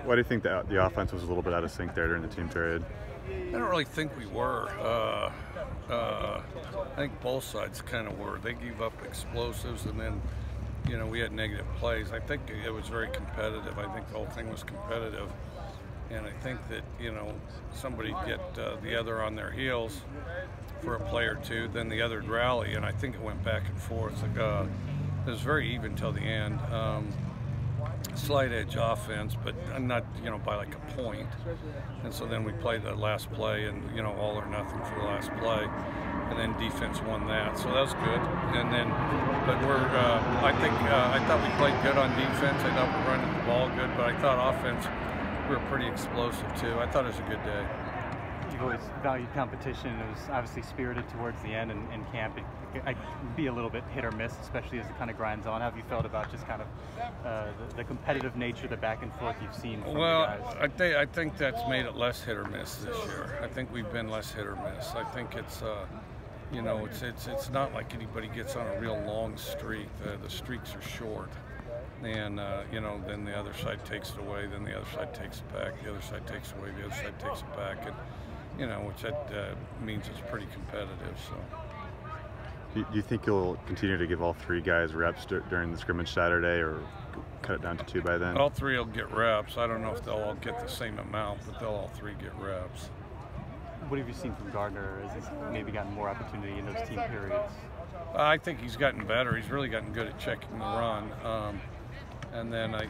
Why do you think the offense was a little bit out of sync there during the team period? I don't really think we were. I think both sides kind of were. They gave up explosives, and then, we had negative plays. I think it was very competitive. I think the whole thing was competitive. And I think that, somebody get the other on their heels for a play or two, then the other would rally, and I think it went back and forth. It was very even till the end. Slight edge offense, but not, by like a point. And so then we played the last play and, all or nothing for the last play. And then defense won that. So that was good. And then, but I thought we played good on defense. I thought we were running the ball good, but I thought offense, we were pretty explosive too. I thought it was a good day. You've always valued competition. It was obviously spirited towards the end in camp. It could be a little bit hit or miss, especially as it kind of grinds on. How have you felt about just kind of the competitive nature, the back and forth you've seen from the guys? I think that's made it less hit or miss this year. I think we've been less hit or miss. I think it's it's not like anybody gets on a real long streak. The streaks are short. And, then the other side takes it away, then the other side takes it back, the other side takes it away, the other side takes it back, and, which that means it's pretty competitive. So. Do you think you'll continue to give all three guys reps during the scrimmage Saturday, or cut it down to 2 by then? All three will get reps. I don't know if they'll all get the same amount, but they'll all three get reps. What have you seen from Gardner? Has he maybe gotten more opportunity in those team periods? I think he's gotten better. He's really gotten good at checking the run. And then, I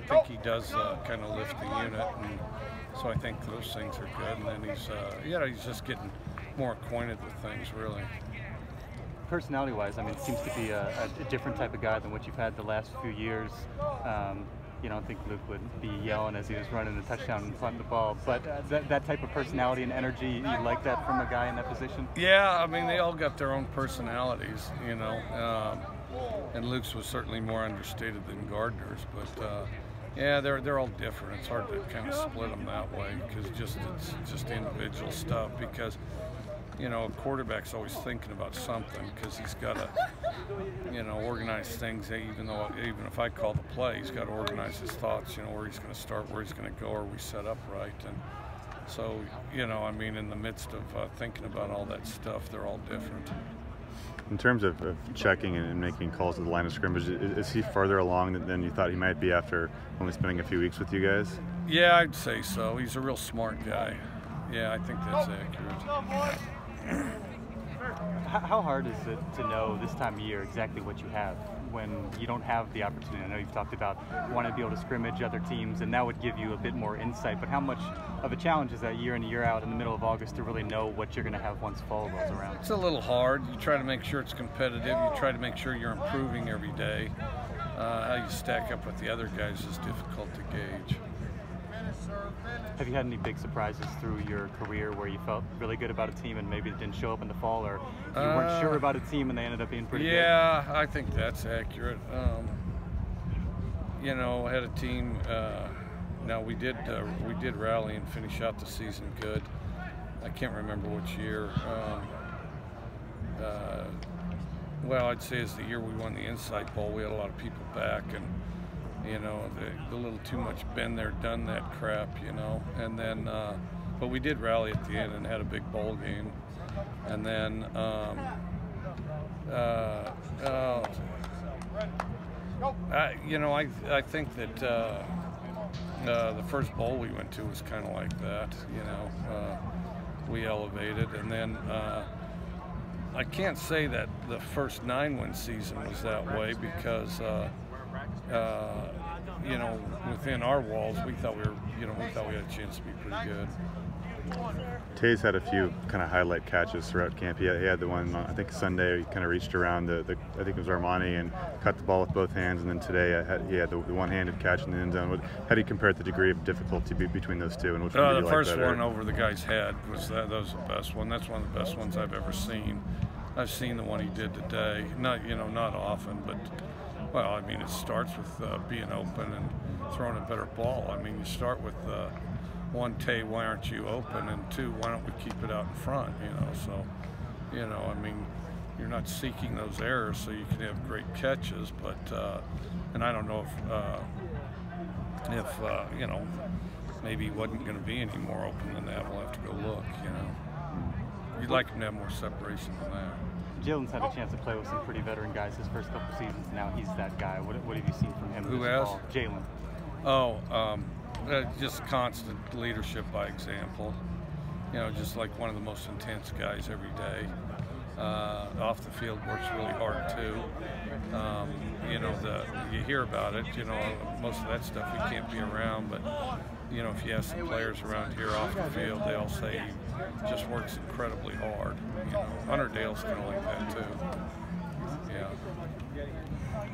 think he does kind of lift the unit, and so I think those things are good. And then he's just getting more acquainted with things, really. Personality-wise, it seems to be a different type of guy than what you've had the last few years. I don't think Luke would be yelling as he was running a touchdown in front of the ball, but that type of personality and energy, you like that from a guy in that position? Yeah, they all got their own personalities, and Luke's was certainly more understated than Gardner's, but yeah, they're all different. It's hard to kind of split them that way because it's just individual stuff. Because a quarterback's always thinking about something because he's got to organize things. Even if I call the play, he's got to organize his thoughts. Where he's going to start, where he's going to go, are we set up right? And so in the midst of thinking about all that stuff, they're all different. In terms of checking and making calls at the line of scrimmage, is he further along than you thought he might be after only spending a few weeks with you guys? Yeah, I'd say so. He's a real smart guy. Yeah, I think that's accurate. How hard is it to know this time of year exactly what you have when you don't have the opportunity? I know you've talked about wanting to be able to scrimmage other teams, and that would give you a bit more insight, but how much of a challenge is that year in and year out in the middle of August to really know what you're going to have once fall rolls around? It's a little hard. You try to make sure it's competitive. You try to make sure you're improving every day. How you stack up with the other guys is difficult to gauge. Have you had any big surprises through your career where you felt really good about a team and maybe it didn't show up in the fall, or you weren't sure about a team and they ended up being pretty good? Yeah, I think that's accurate. I had a team. Now we did rally and finish out the season good. I can't remember which year. Well, I'd say it's the year we won the Insight Bowl. We had a lot of people back, and the little too much been there, done that crap, and then, but we did rally at the end and had a big bowl game, and then, I think that the first bowl we went to was kind of like that, we elevated, and then I can't say that the first 9-win season was that way because. Within our walls, we thought we had a chance to be pretty good. Tays had a few kind of highlight catches throughout camp. He had the one, I think Sunday, he kind of reached around I think it was Armani, and caught the ball with both hands. And then today, he had the one-handed catch in the end zone. How do you compare the degree of difficulty between those two? And which one do you the like first better? one over the guy's head was the best one. That's one of the best ones I've ever seen. I've seen the one he did today. Not often, but. Well, it starts with being open and throwing a better ball. You start with one, Tay, why aren't you open? And two, why don't we keep it out in front? So, you're not seeking those errors so you can have great catches. But, and I don't know if you know, maybe he wasn't going to be any more open than that, we'll have to go look. You know, we'd like him to have more separation than that. Jalen's had a chance to play with some pretty veteran guys his first couple seasons. Now he's that guy. What have you seen from him? Who this has? fall? Jalen. Oh, just constant leadership by example. You know, just like one of the most intense guys every day. Off the field works really hard too. You know, you hear about it. You know, most of that stuff we can't be around, but you know, if you ask the players around here off the field, they all say he just works incredibly hard. You know, Hunter Dale's kind of like that too. Yeah.